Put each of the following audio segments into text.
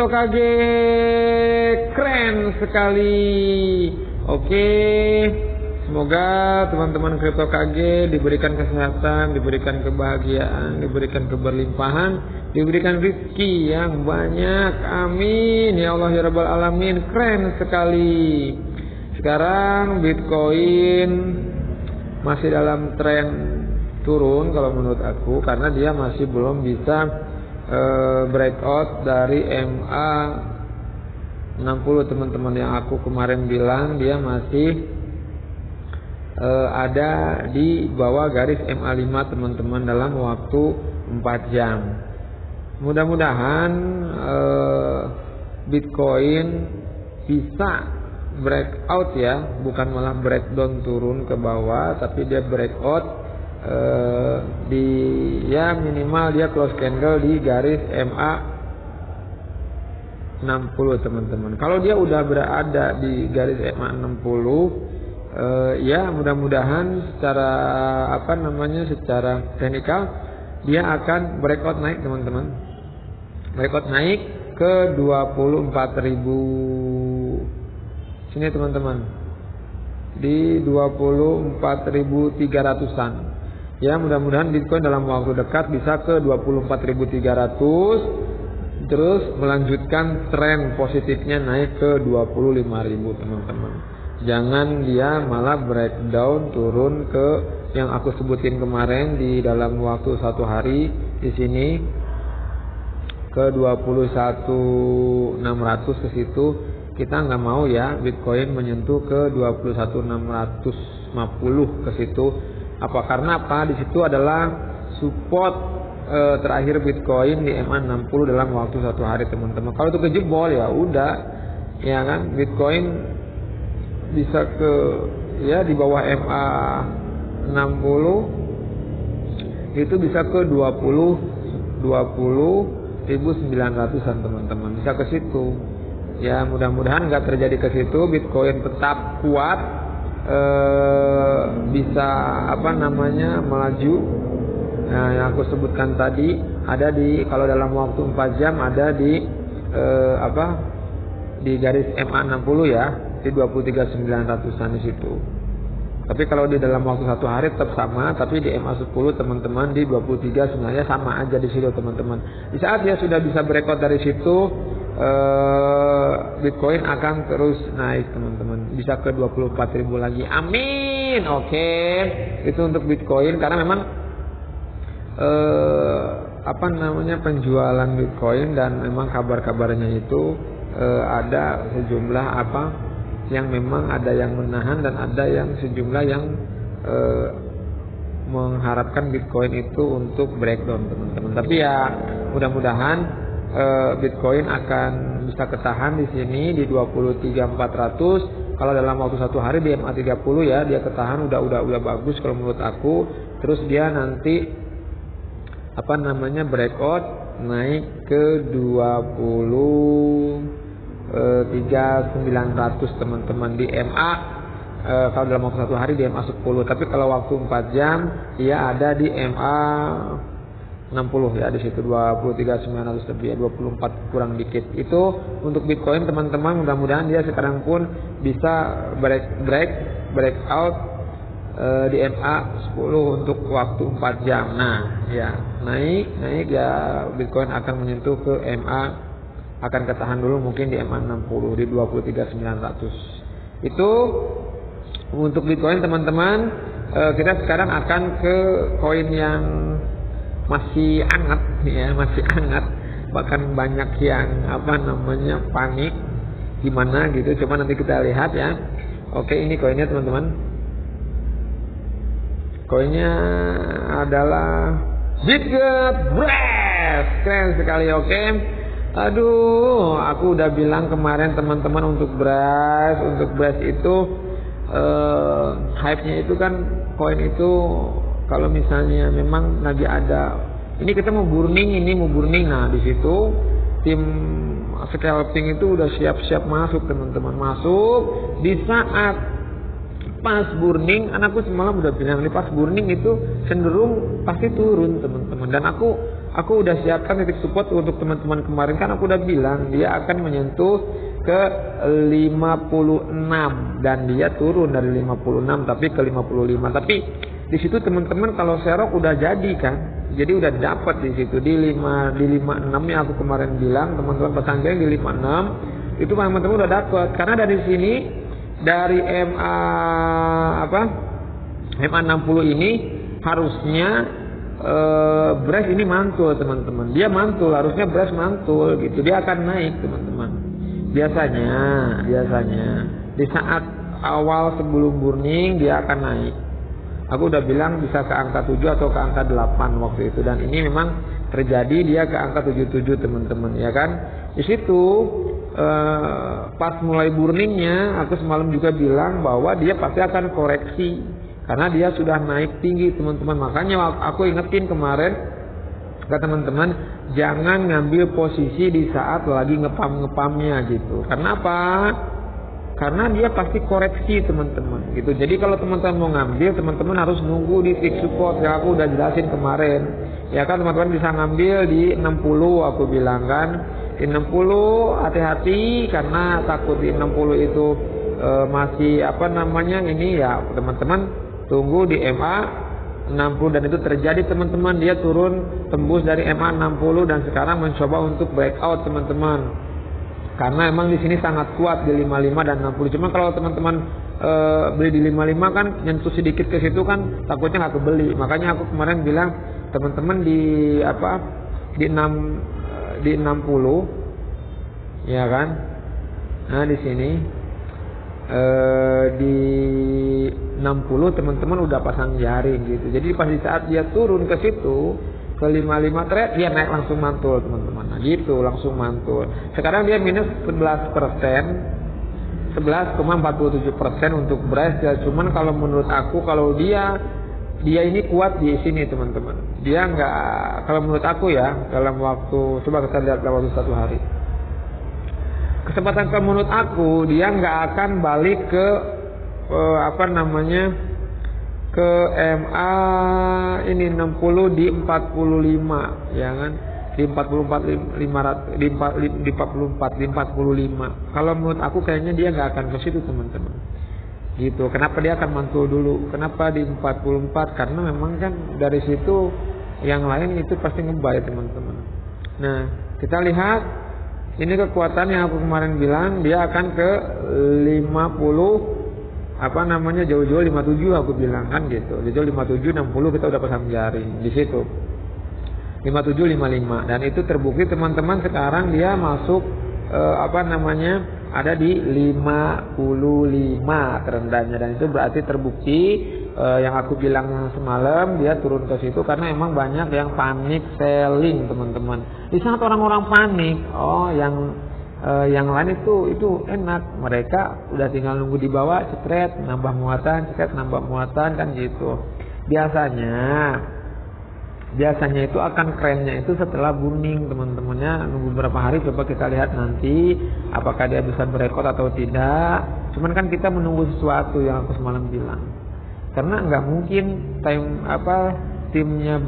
Crypto KG, keren sekali. Oke, semoga teman-teman Crypto KG diberikan kesehatan, diberikan kebahagiaan, diberikan keberlimpahan, diberikan rezeki yang banyak. Amin ya Allah ya Rabbal Alamin. Keren sekali. Sekarang Bitcoin masih dalam tren turun kalau menurut aku, karena dia masih belum bisa breakout dari MA 60 teman-teman. Yang aku kemarin bilang dia masih ada di bawah garis MA 5 teman-teman dalam waktu 4 jam. Mudah-mudahan Bitcoin bisa breakout ya, bukan malah breakdown turun ke bawah, tapi dia breakout di ya minimal dia close candle di garis MA 60 teman-teman. Kalau dia udah berada di garis MA 60 ya mudah-mudahan secara secara teknikal dia akan breakout naik teman-teman. Breakout naik ke 24.000. Sini teman-teman, di 24.300-an. Ya mudah-mudahan Bitcoin dalam waktu dekat bisa ke 24.300, terus melanjutkan tren positifnya naik ke 25.000 teman-teman. Jangan dia malah breakdown turun ke yang aku sebutin kemarin di dalam waktu 1 hari di sini ke 21.600 ke situ. Kita nggak mau ya Bitcoin menyentuh ke 21.650 ke situ. Apa karena apa? Di situ adalah support terakhir Bitcoin di MA 60 dalam waktu 1 hari teman-teman. Kalau itu kejebol ya udah, ya kan, Bitcoin bisa ke ya di bawah MA 60 itu bisa ke 20.900-an teman-teman, bisa ke situ. Ya mudah-mudahan nggak terjadi ke situ. Bitcoin tetap kuat, bisa melaju. Nah yang aku sebutkan tadi ada di, kalau dalam waktu 4 jam ada di di garis MA 60 ya, di 23.900-an di situ. Tapi kalau di dalam waktu 1 hari tetap sama, tapi di MA 10 teman-teman di 23 sebenarnya sama aja di situ teman-teman. Di saat dia sudah bisa breakout dari situ, Bitcoin akan terus naik teman-teman, bisa ke 24.000 lagi. Amin. Oke. Itu untuk Bitcoin, karena memang penjualan Bitcoin dan memang kabar-kabarnya itu ada sejumlah yang memang ada yang menahan dan ada yang sejumlah yang mengharapkan Bitcoin itu untuk breakdown teman-teman. Tapi ya mudah-mudahan Bitcoin akan bisa ketahan di sini di 23.400. Kalau dalam waktu 1 hari di MA 30 ya dia ketahan, udah bagus kalau menurut aku. Terus dia nanti breakout naik ke 23.900 teman-teman di MA. Kalau dalam waktu 1 hari di MA 10. Tapi kalau waktu 4 jam dia ada di MA 60 ya, di situ 23.900 lebih ya, 24 kurang dikit. Itu untuk Bitcoin teman-teman. Mudah-mudahan dia sekarang pun bisa breakout di MA 10 untuk waktu 4 jam. Nah ya naik ya, Bitcoin akan menyentuh ke MA, akan ketahan dulu mungkin di MA 60 di 23.900. Itu untuk Bitcoin teman-teman. Kita sekarang akan ke koin yang masih hangat ya, masih hangat, bahkan banyak yang panik gimana gitu. Coba nanti kita lihat ya. Oke, ini koinnya teman-teman. Koinnya adalah Bitget Brass. Keren sekali. Oke. Aduh, aku udah bilang kemarin teman-teman untuk Brass itu hype-nya itu kan, koin itu kalau misalnya memang lagi ada, ini kita mau burning, nah di situ tim scalping itu udah siap-siap masuk teman-teman, masuk di saat pas burning. Anakku semalam udah bilang, pas burning itu cenderung pasti turun teman-teman, dan aku aku udah siapkan titik support untuk teman-teman kemarin, kan aku udah bilang dia akan menyentuh ke 56 dan dia turun dari 56 tapi ke 55. Tapi di situ teman-teman kalau serok udah jadi kan. Jadi udah dapat di situ di 56 yang aku kemarin bilang, teman-teman pasang di 56 itu teman-teman udah dapat. Karena dari sini dari MA 60 ini harusnya beras ini mantul teman-teman. Dia mantul, harusnya beras mantul gitu. Dia akan naik teman-teman. Biasanya di saat awal sebelum burning dia akan naik. Aku udah bilang bisa ke angka 7 atau ke angka 8 waktu itu, dan ini memang terjadi, dia ke angka 77 teman-teman ya kan. Di situ pas mulai burningnya aku semalam juga bilang bahwa dia pasti akan koreksi karena dia sudah naik tinggi teman-teman. Makanya aku ingetin kemarin ke teman-teman, jangan ngambil posisi di saat lagi ngepam-ngepamnya gitu. Karena apa? Karena dia pasti koreksi teman-teman gitu. Jadi kalau teman-teman mau ngambil, teman-teman harus nunggu di titik support yang aku udah jelasin kemarin. Ya kan, teman-teman bisa ngambil di 60 aku bilang kan. Di 60 hati-hati karena takut di 60 itu masih ini ya teman-teman tunggu di MA 60 dan itu terjadi teman-teman, dia turun tembus dari MA 60 dan sekarang mencoba untuk breakout teman-teman. Karena emang di sini sangat kuat di 55 dan 60. Cuma kalau teman-teman beli di 55 kan nyentuh sedikit ke situ kan takutnya nggak kebeli. Makanya aku kemarin bilang teman-teman di 60 ya kan. Nah di sini di 60 teman-teman udah pasang jaring gitu. Jadi pas di saat dia turun ke situ ke 55 trade dia naik langsung mantul teman-teman. Nah gitu langsung mantul. Sekarang dia minus 11%, 11,47% untuk beras ya. Cuman kalau menurut aku kalau dia ini kuat di sini teman-teman. Dia nggak, kalau menurut aku ya dalam waktu, coba kita lihat dalam waktu 1 hari. Kesempatan kalau menurut aku dia nggak akan balik ke ke MA ini 60 di 45 ya kan, di 44 di 45. Kalau menurut aku kayaknya dia nggak akan ke situ teman-teman gitu. Kenapa dia akan mantul dulu? Kenapa di 44? Karena memang kan dari situ yang lain itu pasti ngebuy teman-teman. Nah kita lihat ini kekuatan yang aku kemarin bilang dia akan ke 50 jauh-jauh 57 aku bilang kan gitu. Jauh 57 60 kita udah pasang jaring di situ. 57 55 dan itu terbukti teman-teman. Sekarang dia masuk ada di 55 terendahnya, dan itu berarti terbukti yang aku bilang semalam dia turun ke situ karena emang banyak yang panik selling teman-teman. Di saat orang-orang panik, yang lain itu enak, mereka udah tinggal nunggu di bawah, cetret nambah muatan, cetret nambah muatan kan gitu. Biasanya itu akan kerennya itu setelah burning teman-temannya, nunggu beberapa hari. Coba kita lihat nanti apakah dia bisa berekor atau tidak. Cuman kan kita menunggu sesuatu yang aku semalam bilang, karena nggak mungkin timnya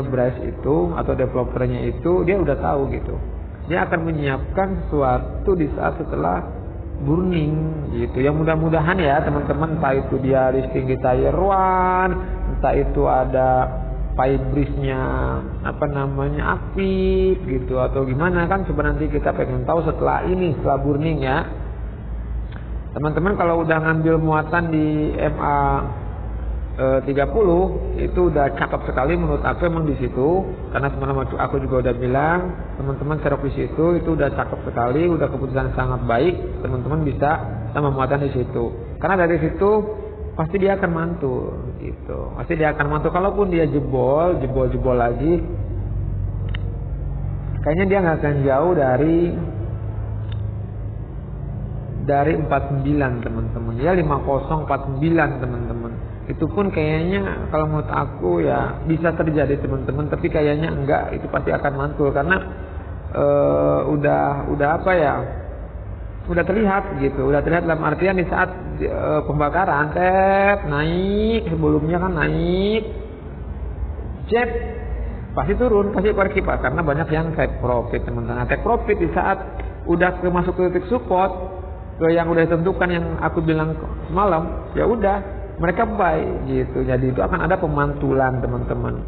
Bryce itu atau developernya itu dia udah tahu gitu. Dia akan menyiapkan sesuatu di saat setelah burning gitu. Yang mudah-mudahan ya teman-teman, entah itu dia listing di tier 1, entah itu ada Pybris-nya aktif gitu atau gimana kan. Coba nanti kita pengen tahu setelah burning ya. Teman-teman kalau udah ngambil muatan di MA 30 itu udah cakep sekali menurut aku emang di situ, karena semalam aku juga udah bilang teman-teman serok di situ itu udah cakep sekali, udah keputusan sangat baik. Teman-teman bisa sama muatan di situ karena dari situ pasti dia akan mantul gitu, pasti dia akan mantul. Kalaupun dia jebol lagi, kayaknya dia nggak akan jauh dari 49 teman-teman ya, 5049 teman-teman. Itu pun kayaknya kalau menurut aku ya bisa terjadi teman-teman, tapi kayaknya enggak, itu pasti akan mantul karena udah terlihat gitu, udah terlihat dalam artian di saat pembakaran naik, sebelumnya kan naik jet pasti turun, pasti koreksi Pak, karena banyak yang take profit teman-teman. Take profit di saat udah masuk ke titik support yang udah ditentukan yang aku bilang semalam, ya udah mereka buy gitu. Jadi itu akan ada pemantulan teman-teman.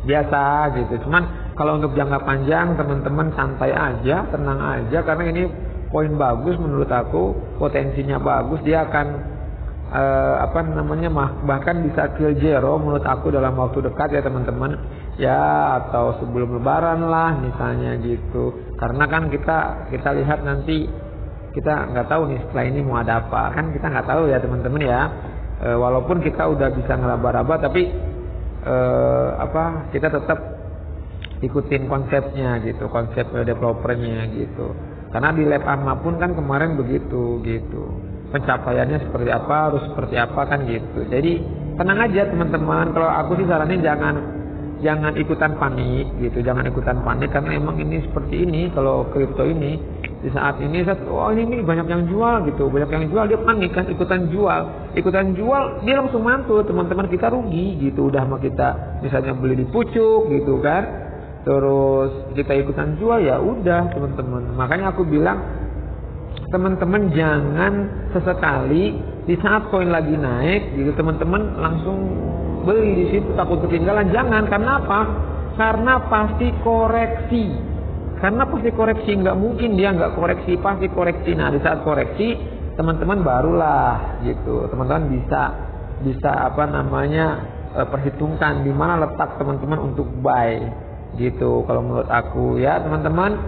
Biasa gitu. Cuman kalau untuk jangka panjang teman-teman santai aja, tenang aja, karena ini poin bagus menurut aku, potensinya bagus, dia akan bahkan bisa kill zero menurut aku dalam waktu dekat ya teman-teman ya, atau sebelum lebaran lah misalnya gitu. Karena kan kita lihat nanti, kita nggak tahu nih setelah ini mau ada apa, kan kita nggak tahu ya teman-teman ya. Walaupun kita udah bisa ngeraba-raba, tapi kita tetap ikutin konsepnya gitu, konsep developernya gitu. Karena di lab AMA pun kan kemarin begitu gitu, pencapaiannya seperti apa, harus seperti apa kan gitu. Jadi tenang aja teman-teman. Kalau aku sih saranin jangan ikutan panik gitu, jangan ikutan panik, karena emang ini seperti ini. Kalau kripto ini di saat ini ini banyak yang jual gitu, banyak yang jual, dia panik kan, ikutan jual dia langsung mantul teman-teman, kita rugi gitu. Udah mah kita misalnya beli di pucuk gitu kan, terus kita ikutan jual, ya udah teman-teman. Makanya aku bilang teman-teman jangan sesekali di saat koin lagi naik gitu teman-teman langsung beli di situ, takut ketinggalan. Jangan. Karena apa? Karena pasti koreksi. Nggak mungkin dia nggak koreksi, pasti koreksi. Nah di saat koreksi teman-teman barulah gitu, teman-teman bisa perhitungkan di mana letak teman-teman untuk buy gitu. Kalau menurut aku ya teman-teman,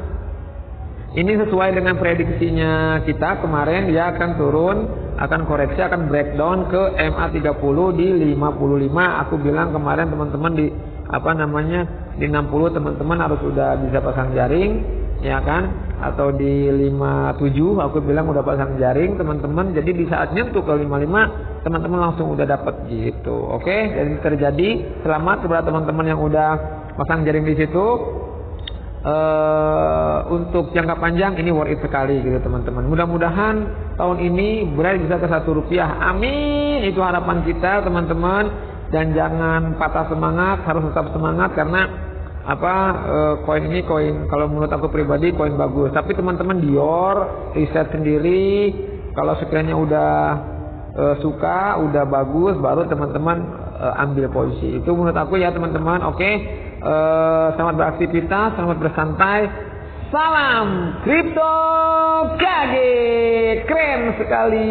ini sesuai dengan prediksinya kita kemarin, dia akan turun, akan koreksi, akan breakdown ke MA30 di 55. Aku bilang kemarin teman-teman di di 60 teman-teman harus udah bisa pasang jaring ya kan, atau di 57 aku bilang udah pasang jaring teman-teman. Jadi di saat nyentuh ke 55 teman-teman langsung udah dapat gitu. Oke, jadi terjadi. Selamat kepada teman-teman yang udah pasang jaring di situ. Untuk jangka panjang ini worth it sekali gitu teman-teman. Mudah-mudahan tahun ini berat bisa ke Rp1. Amin. Itu harapan kita teman-teman. Dan jangan patah semangat, harus tetap semangat, karena koin ini kalau menurut aku pribadi koin bagus. Tapi teman-teman Dior riset sendiri, kalau sekiranya udah suka, udah bagus, baru teman-teman ambil posisi. Itu menurut aku ya teman-teman. Oke. Selamat beraktivitas, selamat bersantai. Salam kripto KG, keren sekali.